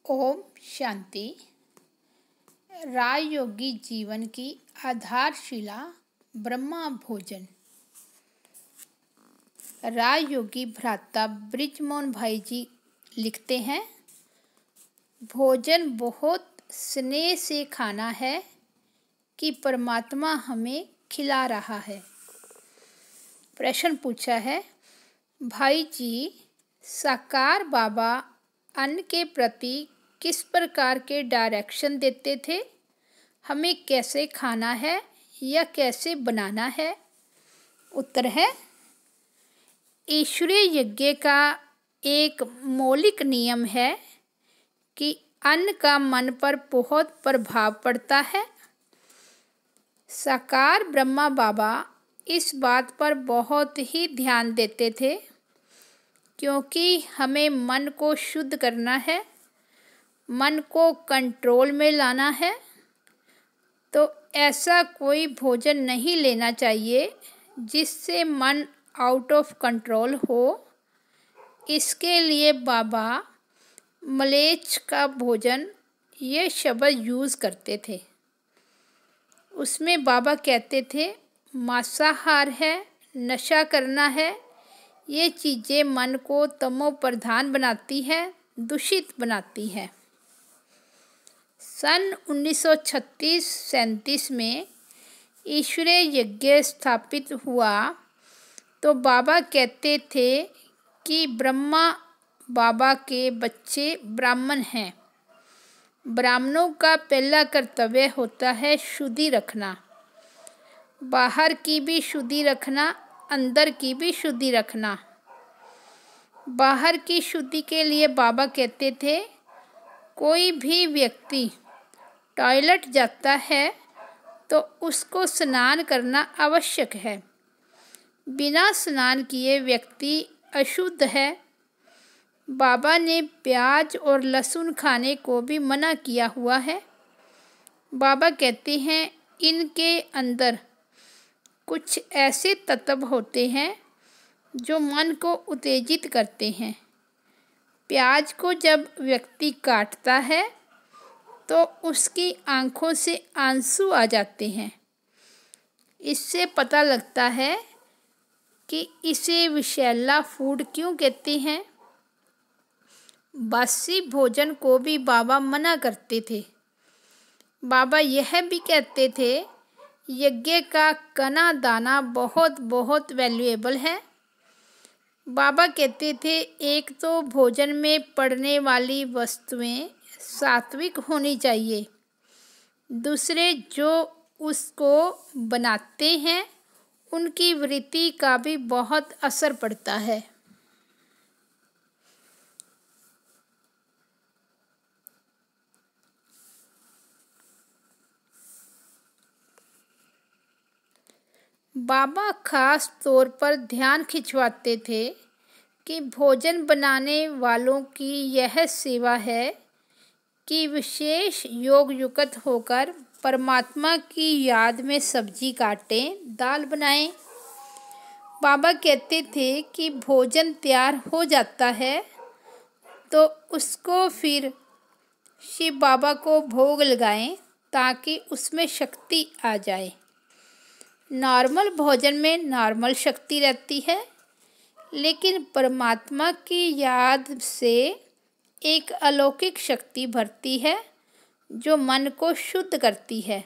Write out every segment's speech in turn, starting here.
ओम शांति। राजयोगी जीवन की आधारशिला ब्रह्मा भोजन। राजयोगी भ्राता ब्रिजमोहन भाई जी लिखते हैं, भोजन बहुत स्नेह से खाना है कि परमात्मा हमें खिला रहा है। प्रश्न पूछा है, भाई जी साकार बाबा अन्न के प्रति किस प्रकार के डायरेक्शन देते थे? हमें कैसे खाना है या कैसे बनाना है? उत्तर है, ईश्वरीय यज्ञ का एक मौलिक नियम है कि अन्न का मन पर बहुत प्रभाव पड़ता है। साकार ब्रह्मा बाबा इस बात पर बहुत ही ध्यान देते थे, क्योंकि हमें मन को शुद्ध करना है, मन को कंट्रोल में लाना है, तो ऐसा कोई भोजन नहीं लेना चाहिए जिससे मन आउट ऑफ कंट्रोल हो। इसके लिए बाबा मलेच्छ का भोजन ये शब्द यूज़ करते थे। उसमें बाबा कहते थे, मांसाहार है, नशा करना है, ये चीज़ें मन को तमो प्रधान बनाती है, दूषित बनाती है। सन 1936-37 में ईश्वरीय यज्ञ स्थापित हुआ तो बाबा कहते थे कि ब्रह्मा बाबा के बच्चे ब्राह्मण हैं। ब्राह्मणों का पहला कर्तव्य होता है शुद्धि रखना, बाहर की भी शुद्धि रखना, अंदर की भी शुद्धि रखना। बाहर की शुद्धि के लिए बाबा कहते थे, कोई भी व्यक्ति टॉयलेट जाता है तो उसको स्नान करना आवश्यक है। बिना स्नान किए व्यक्ति अशुद्ध है। बाबा ने प्याज और लहसुन खाने को भी मना किया हुआ है। बाबा कहते हैं, इनके अंदर कुछ ऐसे तत्व होते हैं जो मन को उत्तेजित करते हैं। प्याज को जब व्यक्ति काटता है तो उसकी आंखों से आंसू आ जाते हैं। इससे पता लगता है कि इसे विषैला फूड क्यों कहते हैं। बासी भोजन को भी बाबा मना करते थे। बाबा यह भी कहते थे, यज्ञ का कना दाना बहुत बहुत वैल्यूएबल है। बाबा कहते थे, एक तो भोजन में पड़ने वाली वस्तुएं सात्विक होनी चाहिए, दूसरे जो उसको बनाते हैं उनकी वृत्ति का भी बहुत असर पड़ता है। बाबा खास तौर पर ध्यान खिंचवाते थे कि भोजन बनाने वालों की यह सेवा है कि विशेष योग युक्त होकर परमात्मा की याद में सब्जी काटें, दाल बनाएं। बाबा कहते थे कि भोजन तैयार हो जाता है तो उसको फिर शिव बाबा को भोग लगाएं ताकि उसमें शक्ति आ जाए। नॉर्मल भोजन में नॉर्मल शक्ति रहती है, लेकिन परमात्मा की याद से एक अलौकिक शक्ति भरती है जो मन को शुद्ध करती है।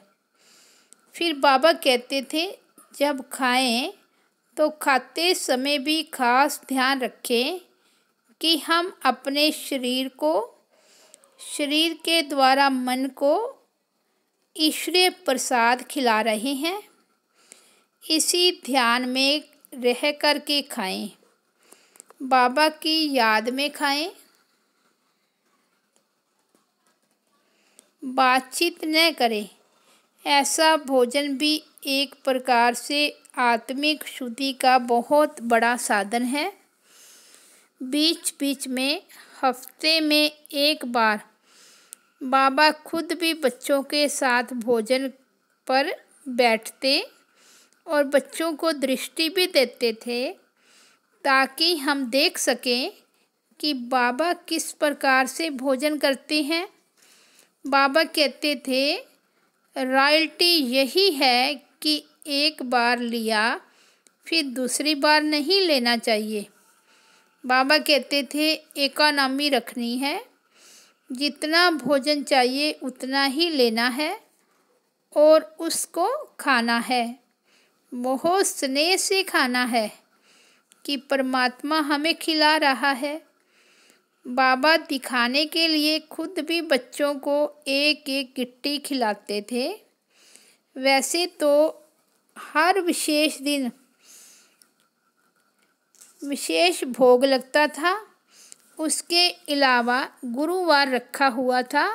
फिर बाबा कहते थे, जब खाएं तो खाते समय भी खास ध्यान रखें कि हम अपने शरीर को, शरीर के द्वारा मन को ईश्वरीय प्रसाद खिला रहे हैं। इसी ध्यान में रह कर के खाएं, बाबा की याद में खाएं। बातचीत न करें। ऐसा भोजन भी एक प्रकार से आत्मिक शुद्धि का बहुत बड़ा साधन है। बीच बीच में हफ्ते में एक बार बाबा खुद भी बच्चों के साथ भोजन पर बैठते और बच्चों को दृष्टि भी देते थे ताकि हम देख सकें कि बाबा किस प्रकार से भोजन करते हैं। बाबा कहते थे रॉयल्टी यही है कि एक बार लिया फिर दूसरी बार नहीं लेना चाहिए। बाबा कहते थे इकोनॉमी रखनी है, जितना भोजन चाहिए उतना ही लेना है और उसको खाना है, बहुत स्नेह से खाना है कि परमात्मा हमें खिला रहा है। बाबा दिखाने के लिए खुद भी बच्चों को एक एक गिट्टी खिलाते थे। वैसे तो हर विशेष दिन विशेष भोग लगता था, उसके अलावा गुरुवार रखा हुआ था।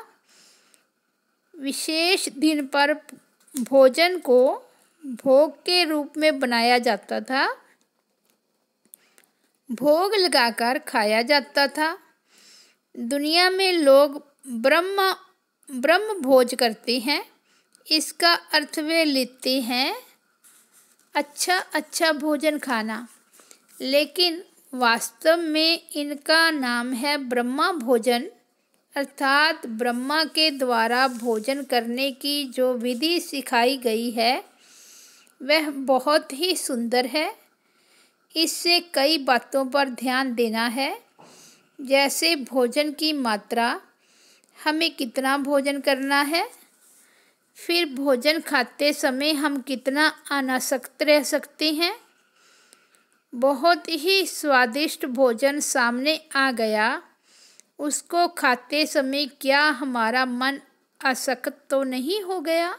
विशेष दिन पर भोजन को भोग के रूप में बनाया जाता था, भोग लगाकर खाया जाता था। दुनिया में लोग ब्रह्म भोज करते हैं, इसका अर्थ वे लेते हैं अच्छा भोजन खाना, लेकिन वास्तव में इनका नाम है ब्रह्मा भोजन, अर्थात ब्रह्मा के द्वारा भोजन करने की जो विधि सिखाई गई है वह बहुत ही सुंदर है। इससे कई बातों पर ध्यान देना है, जैसे भोजन की मात्रा, हमें कितना भोजन करना है, फिर भोजन खाते समय हम कितना अनासक्त रह सकते हैं। बहुत ही स्वादिष्ट भोजन सामने आ गया, उसको खाते समय क्या हमारा मन आसक्त तो नहीं हो गया?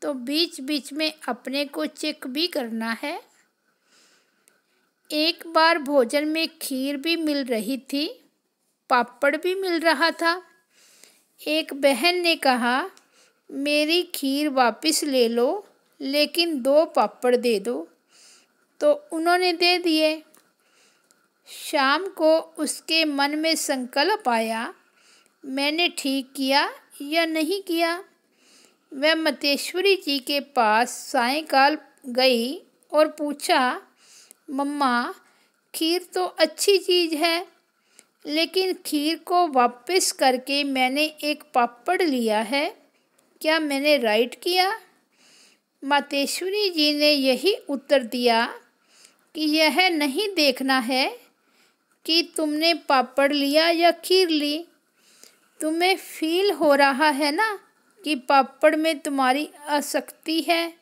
तो बीच बीच में अपने को चेक भी करना है। एक बार भोजन में खीर भी मिल रही थी, पापड़ भी मिल रहा था। एक बहन ने कहा मेरी खीर वापस ले लो, लेकिन 2 पापड़ दे दो। तो उन्होंने दे दिए। शाम को उसके मन में संकल्प आया, मैंने ठीक किया या नहीं किया। वह मतेश्वरी जी के पास सायंकाल गई और पूछा, मम्मा खीर तो अच्छी चीज़ है, लेकिन खीर को वापस करके मैंने एक पापड़ लिया है, क्या मैंने राइट किया? मातेश्वरी जी ने यही उत्तर दिया कि यह नहीं देखना है कि तुमने पापड़ लिया या खीर ली, तुम्हें फील हो रहा है ना कि पापड़ में तुम्हारी आसक्ति है।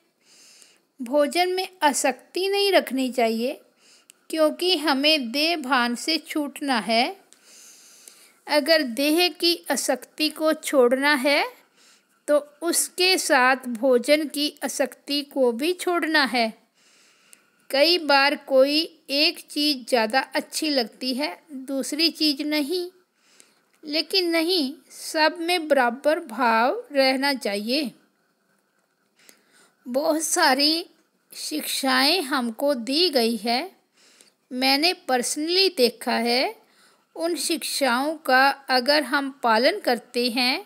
भोजन में आसक्ति नहीं रखनी चाहिए, क्योंकि हमें देह भान से छूटना है। अगर देह की आसक्ति को छोड़ना है तो उसके साथ भोजन की आसक्ति को भी छोड़ना है। कई बार कोई एक चीज़ ज़्यादा अच्छी लगती है, दूसरी चीज़ नहीं, लेकिन नहीं, सब में बराबर भाव रहना चाहिए। बहुत सारी शिक्षाएं हमको दी गई है, मैंने पर्सनली देखा है। उन शिक्षाओं का अगर हम पालन करते हैं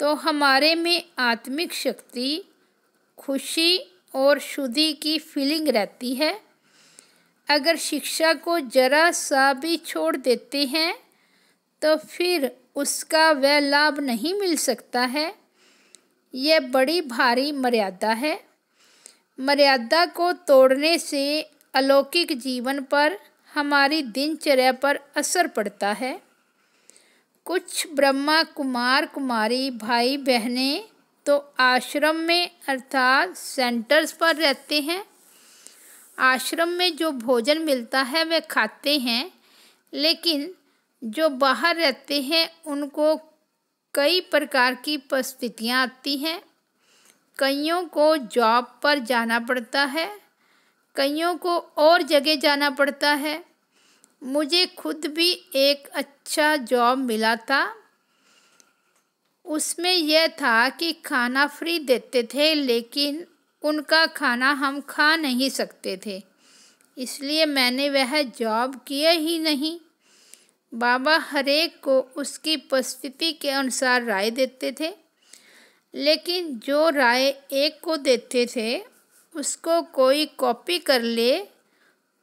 तो हमारे में आत्मिक शक्ति, खुशी और शुद्धि की फीलिंग रहती है। अगर शिक्षा को जरा सा भी छोड़ देते हैं तो फिर उसका वह लाभ नहीं मिल सकता है। यह बड़ी भारी मर्यादा है। मर्यादा को तोड़ने से अलौकिक जीवन पर, हमारी दिनचर्या पर असर पड़ता है। कुछ ब्रह्मा कुमार कुमारी भाई बहनें तो आश्रम में अर्थात सेंटर्स पर रहते हैं। आश्रम में जो भोजन मिलता है वह खाते हैं, लेकिन जो बाहर रहते हैं उनको कई प्रकार की परिस्थितियाँ आती हैं। कईयों को जॉब पर जाना पड़ता है, कईयों को और जगह जाना पड़ता है। मुझे खुद भी एक अच्छा जॉब मिला था, उसमें यह था कि खाना फ्री देते थे, लेकिन उनका खाना हम खा नहीं सकते थे, इसलिए मैंने वह जॉब किया ही नहीं। बाबा हरेक को उसकी परिस्थिति के अनुसार राय देते थे, लेकिन जो राय एक को देते थे उसको कोई कॉपी कर ले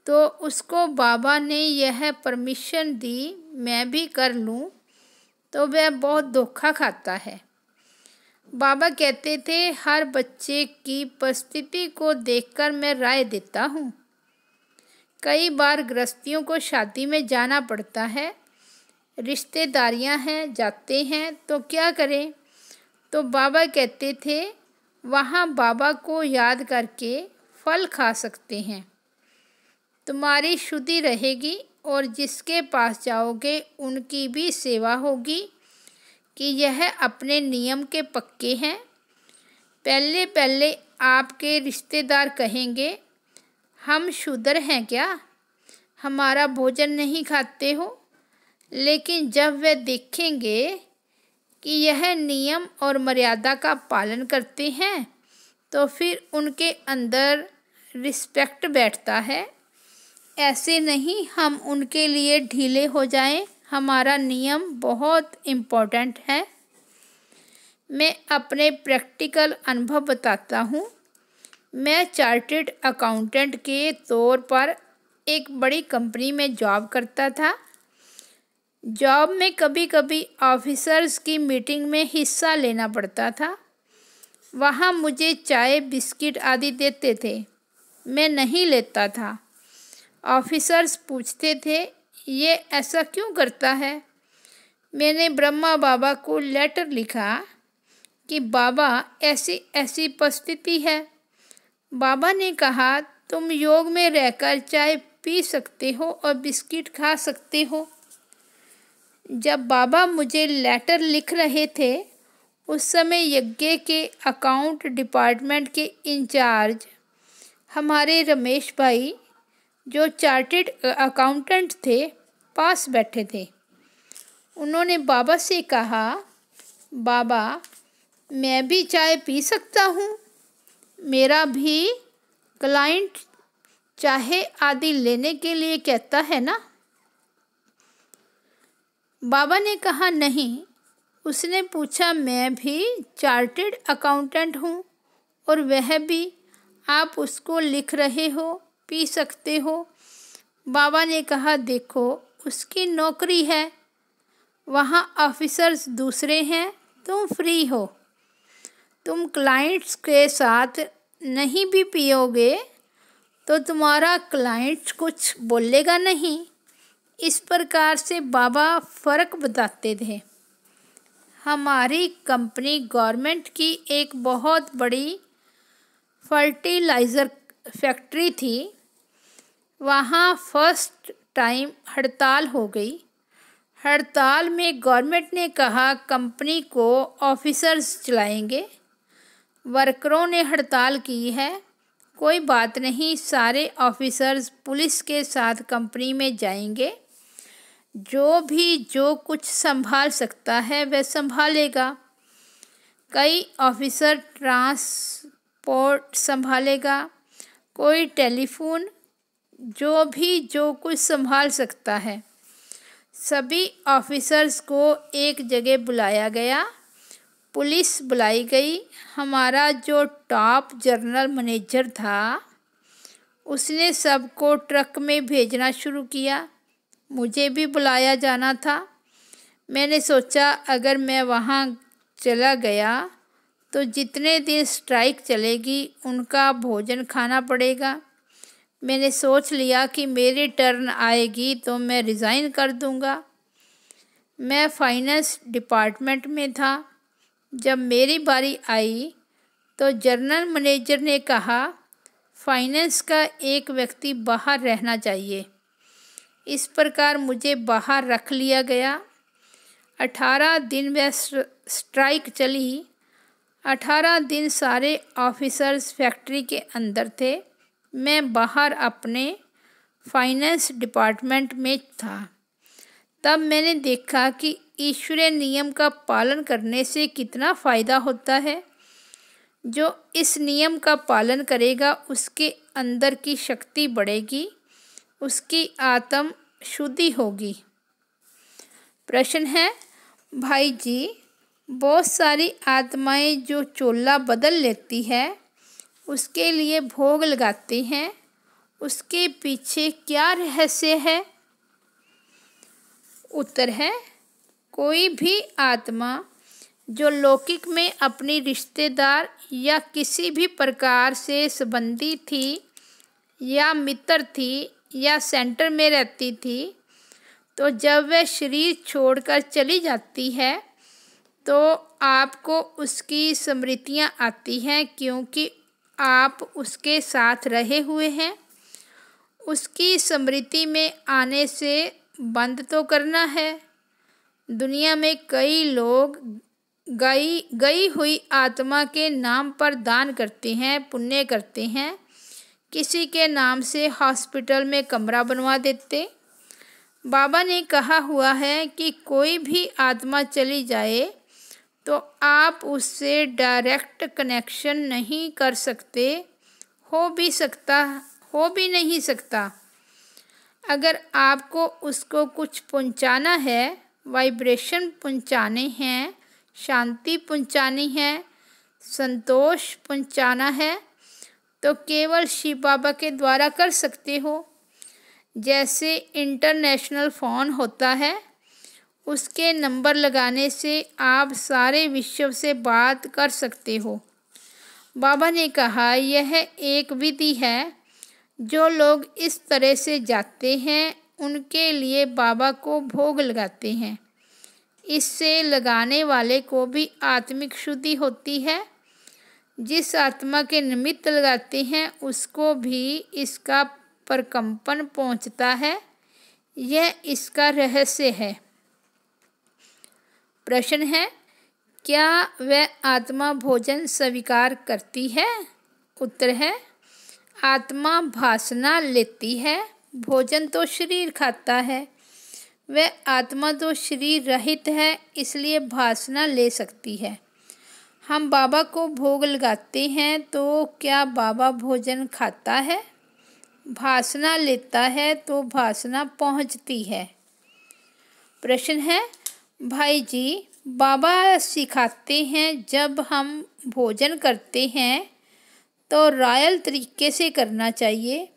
तो उसको बाबा ने यह परमिशन दी मैं भी कर लूं तो वह बहुत धोखा खाता है। बाबा कहते थे, हर बच्चे की परिस्थिति को देखकर मैं राय देता हूँ। कई बार गृहस्थियों को शादी में जाना पड़ता है, रिश्तेदारियां हैं, जाते हैं तो क्या करें। तो बाबा कहते थे, वहाँ बाबा को याद करके फल खा सकते हैं। तुम्हारी शुद्धि रहेगी और जिसके पास जाओगे उनकी भी सेवा होगी कि यह अपने नियम के पक्के हैं। पहले पहले आपके रिश्तेदार कहेंगे, हम शूद्र हैं क्या, हमारा भोजन नहीं खाते हो। लेकिन जब वे देखेंगे कि यह नियम और मर्यादा का पालन करते हैं तो फिर उनके अंदर रिस्पेक्ट बैठता है। ऐसे नहीं हम उनके लिए ढीले हो जाएं, हमारा नियम बहुत इम्पोर्टेंट है। मैं अपने प्रैक्टिकल अनुभव बताता हूँ। मैं चार्टर्ड अकाउंटेंट के तौर पर एक बड़ी कंपनी में जॉब करता था। जॉब में कभी कभी ऑफिसर्स की मीटिंग में हिस्सा लेना पड़ता था। वहाँ मुझे चाय बिस्किट आदि देते थे, मैं नहीं लेता था। ऑफिसर्स पूछते थे, ये ऐसा क्यों करता है। मैंने ब्रह्मा बाबा को लेटर लिखा कि बाबा ऐसी ऐसी परिस्थिति है। बाबा ने कहा, तुम योग में रहकर चाय पी सकते हो और बिस्किट खा सकते हो। जब बाबा मुझे लेटर लिख रहे थे उस समय यज्ञ के अकाउंट डिपार्टमेंट के इंचार्ज हमारे रमेश भाई, जो चार्टर्ड अकाउंटेंट थे, पास बैठे थे। उन्होंने बाबा से कहा, बाबा मैं भी चाय पी सकता हूँ, मेरा भी क्लाइंट चाहे आदि लेने के लिए कहता है ना। बाबा ने कहा, नहीं। उसने पूछा, मैं भी चार्टर्ड अकाउंटेंट हूँ और वह भी, आप उसको लिख रहे हो पी सकते हो। बाबा ने कहा, देखो उसकी नौकरी है, वहाँ ऑफिसर्स दूसरे हैं, तुम फ्री हो। तुम क्लाइंट्स के साथ नहीं भी पियोगे तो तुम्हारा क्लाइंट कुछ बोलेगा नहीं। इस प्रकार से बाबा फ़र्क बताते थे। हमारी कंपनी गवर्नमेंट की एक बहुत बड़ी फर्टिलाइज़र फैक्ट्री थी। वहाँ फर्स्ट टाइम हड़ताल हो गई। हड़ताल में गवर्नमेंट ने कहा कंपनी को ऑफिसर्स चलाएंगे। वर्करों ने हड़ताल की है, कोई बात नहीं, सारे ऑफिसर्स पुलिस के साथ कंपनी में जाएंगे। जो कुछ संभाल सकता है वह संभालेगा। कई ऑफिसर ट्रांसपोर्ट संभालेगा, कोई टेलीफोन, जो कुछ संभाल सकता है। सभी ऑफिसर्स को एक जगह बुलाया गया, पुलिस बुलाई गई। हमारा जो टॉप जनरल मैनेजर था उसने सबको ट्रक में भेजना शुरू किया। मुझे भी बुलाया जाना था। मैंने सोचा अगर मैं वहाँ चला गया तो जितने दिन स्ट्राइक चलेगी उनका भोजन खाना पड़ेगा। मैंने सोच लिया कि मेरी टर्न आएगी तो मैं रिज़ाइन कर दूँगा। मैं फाइनेंस डिपार्टमेंट में था। जब मेरी बारी आई तो जनरल मैनेजर ने कहा, फाइनेंस का एक व्यक्ति बाहर रहना चाहिए। इस प्रकार मुझे बाहर रख लिया गया। 18 दिन वह स्ट्राइक चली। 18 दिन सारे ऑफिसर्स फैक्ट्री के अंदर थे, मैं बाहर अपने फाइनेंस डिपार्टमेंट में था। तब मैंने देखा कि ईश्वरीय नियम का पालन करने से कितना फ़ायदा होता है। जो इस नियम का पालन करेगा उसके अंदर की शक्ति बढ़ेगी, उसकी आत्म शुद्धि होगी। प्रश्न है, भाई जी, बहुत सारी आत्माएं जो चोला बदल लेती है उसके लिए भोग लगाते हैं, उसके पीछे क्या रहस्य है? उत्तर है कोई भी आत्मा जो लौकिक में अपनी रिश्तेदार या किसी भी प्रकार से संबंधी थी या मित्र थी या सेंटर में रहती थी, तो जब वह शरीर छोड़कर चली जाती है तो आपको उसकी स्मृतियाँ आती हैं, क्योंकि आप उसके साथ रहे हुए हैं। उसकी स्मृति में आने से बंद तो करना है। दुनिया में कई लोग गई हुई आत्मा के नाम पर दान करते हैं, पुण्य करते हैं। किसी के नाम से हॉस्पिटल में कमरा बनवा देते। बाबा ने कहा हुआ है कि कोई भी आत्मा चली जाए तो आप उससे डायरेक्ट कनेक्शन नहीं कर सकते, हो भी नहीं सकता। अगर आपको उसको कुछ पहुंचाना है, वाइब्रेशन पहुंचाने हैं, शांति पहुंचानी है, संतोष पहुंचाना है, तो केवल शिव बाबा के द्वारा कर सकते हो। जैसे इंटरनेशनल फ़ोन होता है, उसके नंबर लगाने से आप सारे विश्व से बात कर सकते हो। बाबा ने कहा यह एक विधि है। जो लोग इस तरह से जाते हैं उनके लिए बाबा को भोग लगाते हैं। इससे लगाने वाले को भी आत्मिक शुद्धि होती है। जिस आत्मा के निमित्त लगाते हैं उसको भी इसका प्रकंपन पहुंचता है। यह इसका रहस्य है। प्रश्न है, क्या वह आत्मा भोजन स्वीकार करती है? उत्तर है, आत्मा भासना लेती है, भोजन तो शरीर खाता है। वह आत्मा तो शरीर रहित है, इसलिए भासना ले सकती है। हम बाबा को भोग लगाते हैं तो क्या बाबा भोजन खाता है? भासना लेता है तो भासना पहुंचती है। प्रश्न है, भाई जी, बाबा सिखाते हैं जब हम भोजन करते हैं तो रॉयल तरीके से करना चाहिए।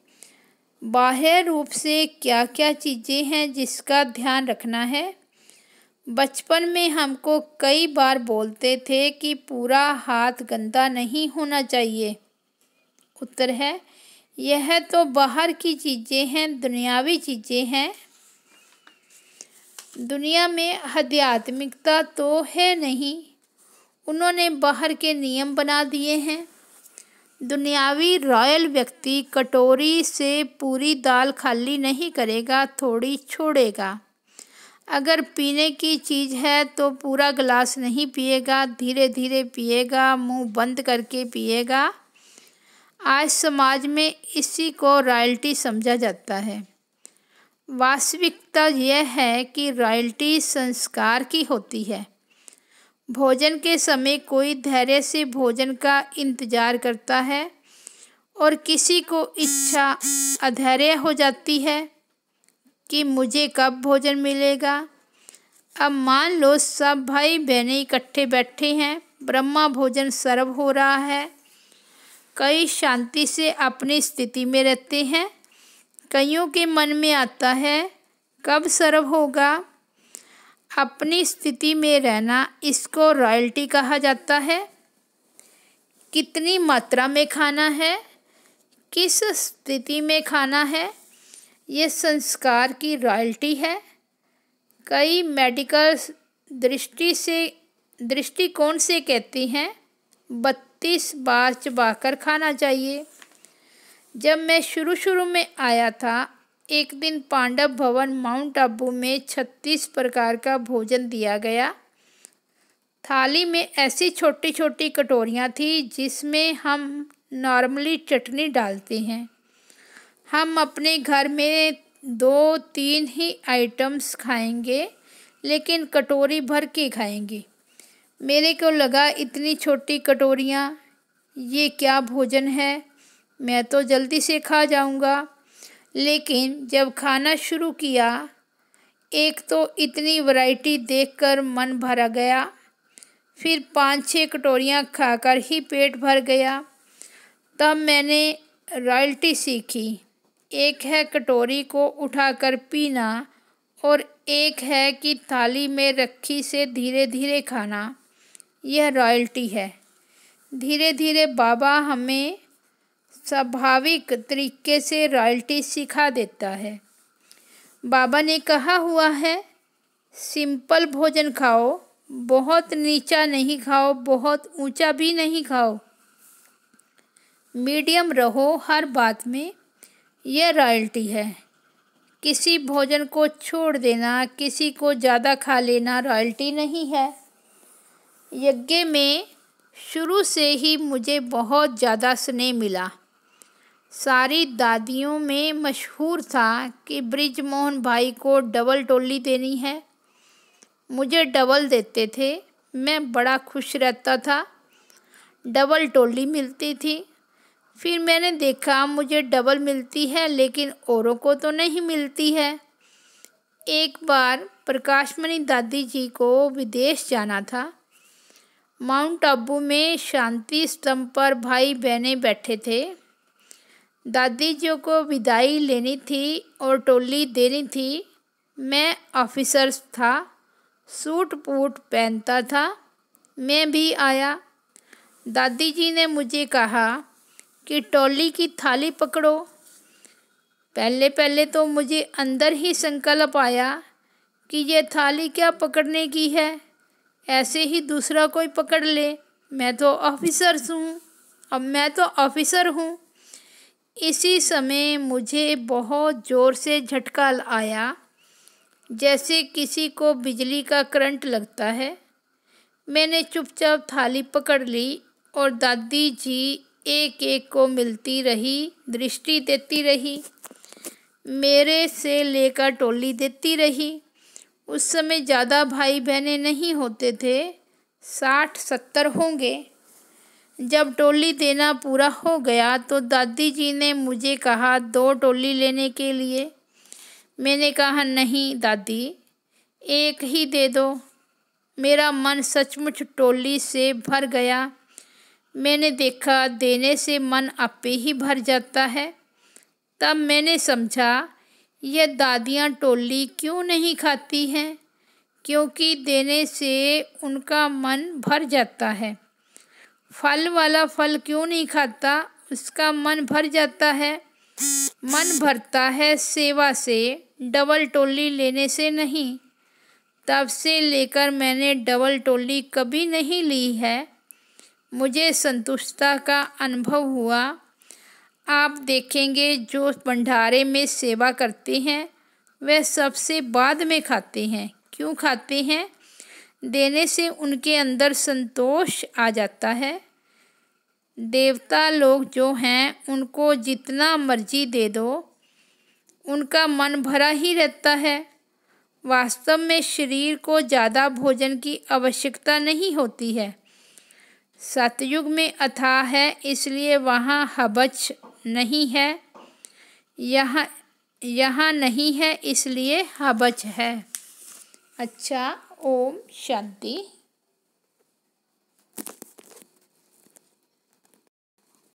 बाह्य रूप से क्या क्या चीज़ें हैं जिसका ध्यान रखना है? बचपन में हमको कई बार बोलते थे कि पूरा हाथ गंदा नहीं होना चाहिए। उत्तर है, यह तो बाहर की चीज़ें हैं, दुनियावी चीज़ें हैं। दुनिया में आध्यात्मिकता तो है नहीं, उन्होंने बाहर के नियम बना दिए हैं। दुनियावी रॉयल व्यक्ति कटोरी से पूरी दाल खाली नहीं करेगा, थोड़ी छोड़ेगा। अगर पीने की चीज़ है तो पूरा गिलास नहीं पिएगा, धीरे धीरे पिएगा, मुंह बंद करके पिएगा। आज समाज में इसी को रॉयल्टी समझा जाता है। वास्तविकता यह है कि रॉयल्टी संस्कार की होती है। भोजन के समय कोई धैर्य से भोजन का इंतज़ार करता है और किसी को इच्छा अधैर्य हो जाती है कि मुझे कब भोजन मिलेगा। अब मान लो सब भाई बहनें इकट्ठे बैठे हैं, ब्रह्मा भोजन सर्व हो रहा है। कई शांति से अपनी स्थिति में रहते हैं। कईयों के मन में आता है कब सर्व होगा। अपनी स्थिति में रहना, इसको रॉयल्टी कहा जाता है। कितनी मात्रा में खाना है, किस स्थिति में खाना है, ये संस्कार की रॉयल्टी है। कई मेडिकल दृष्टिकोण से कहते हैं 32 बार चबाकर खाना चाहिए। जब मैं शुरू में आया था, एक दिन पांडव भवन माउंट आबू में 36 प्रकार का भोजन दिया गया। थाली में ऐसी छोटी छोटी कटोरियाँ थी जिसमें हम नॉर्मली चटनी डालते हैं। हम अपने घर में 2-3 ही आइटम्स खाएंगे, लेकिन कटोरी भर के खाएंगे। मेरे को लगा इतनी छोटी कटोरियाँ, ये क्या भोजन है, मैं तो जल्दी से खा जाऊंगा। लेकिन जब खाना शुरू किया, एक तो इतनी वैरायटी देखकर मन भरा गया। फिर 5-6 कटोरियाँ खाकर ही पेट भर गया। तब मैंने रॉयल्टी सीखी। एक है कटोरी को उठाकर पीना और एक है कि थाली में रखी से धीरे धीरे खाना, यह रॉयल्टी है। धीरे धीरे बाबा हमें स्वाभाविक तरीके से रॉयल्टी सिखा देता है। बाबा ने कहा हुआ है, सिंपल भोजन खाओ, बहुत नीचा नहीं खाओ, बहुत ऊंचा भी नहीं खाओ, मीडियम रहो हर बात में, यह रॉयल्टी है। किसी भोजन को छोड़ देना, किसी को ज़्यादा खा लेना रॉयल्टी नहीं है। यज्ञ में शुरू से ही मुझे बहुत ज़्यादा स्नेह मिला। सारी दादियों में मशहूर था कि बृजमोहन भाई को डबल टोली देनी है। मुझे डबल देते थे, मैं बड़ा खुश रहता था। डबल टोली मिलती थी। फिर मैंने देखा मुझे डबल मिलती है लेकिन औरों को तो नहीं मिलती है। एक बार प्रकाशमणि दादी जी को विदेश जाना था। माउंट आबू में शांति स्तंभ पर भाई बहनें बैठे थे। दादी जी को विदाई लेनी थी और टोली देनी थी। मैं ऑफिसर था, सूट बूट पहनता था। मैं भी आया। दादी जी ने मुझे कहा कि टोली की थाली पकड़ो। पहले पहले तो मुझे अंदर ही संकल्प आया कि ये थाली क्या पकड़ने की है, ऐसे ही दूसरा कोई पकड़ ले, मैं तो ऑफिसर हूँ। इसी समय मुझे बहुत ज़ोर से झटका आया, जैसे किसी को बिजली का करंट लगता है। मैंने चुपचाप थाली पकड़ ली और दादी जी एक एक को मिलती रही, दृष्टि देती रही, मेरे से लेकर टोली देती रही। उस समय ज़्यादा भाई बहनें नहीं होते थे, 60-70 होंगे। जब टोली देना पूरा हो गया तो दादी जी ने मुझे कहा 2 टोली लेने के लिए। मैंने कहा नहीं दादी, एक ही दे दो। मेरा मन सचमुच टोली से भर गया। मैंने देखा देने से मन आपे ही भर जाता है। तब मैंने समझा ये दादियाँ टोली क्यों नहीं खाती हैं, क्योंकि देने से उनका मन भर जाता है। फल वाला फल क्यों नहीं खाता, उसका मन भर जाता है। मन भरता है सेवा से, डबल टोली लेने से नहीं। तब से लेकर मैंने डबल टोली कभी नहीं ली है। मुझे संतुष्टता का अनुभव हुआ। आप देखेंगे जो भंडारे में सेवा करते हैं वह सबसे बाद में खाते हैं। क्यों खाते हैं? देने से उनके अंदर संतोष आ जाता है। देवता लोग जो हैं उनको जितना मर्जी दे दो, उनका मन भरा ही रहता है। वास्तव में शरीर को ज़्यादा भोजन की आवश्यकता नहीं होती है। सतयुग में अथाह है, इसलिए वहाँ हबच नहीं है। यहाँ नहीं है, इसलिए हबच है। अच्छा, ओम शांति।